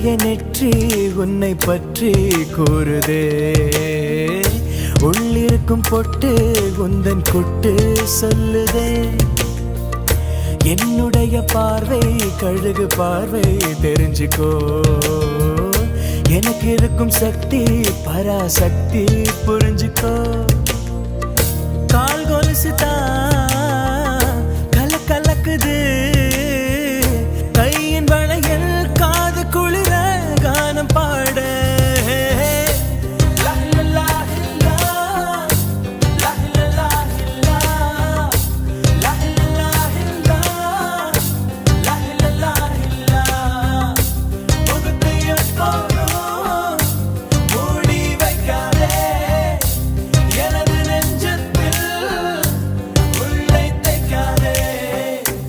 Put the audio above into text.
என்னுடைய நெற்றி உன்னை பற்றி கூறுதே. உள்ளிருக்கும் பொட்டு உந்தன் குட்டு சொல்லுதே. என்னுடைய பார்வை கழுகு பார்வை தெரிஞ்சுக்கோ. எனக்கு இருக்கும் சக்தி பராசக்தி புரிஞ்சுக்கோ. கால் கொலுசு தான் கலக்குது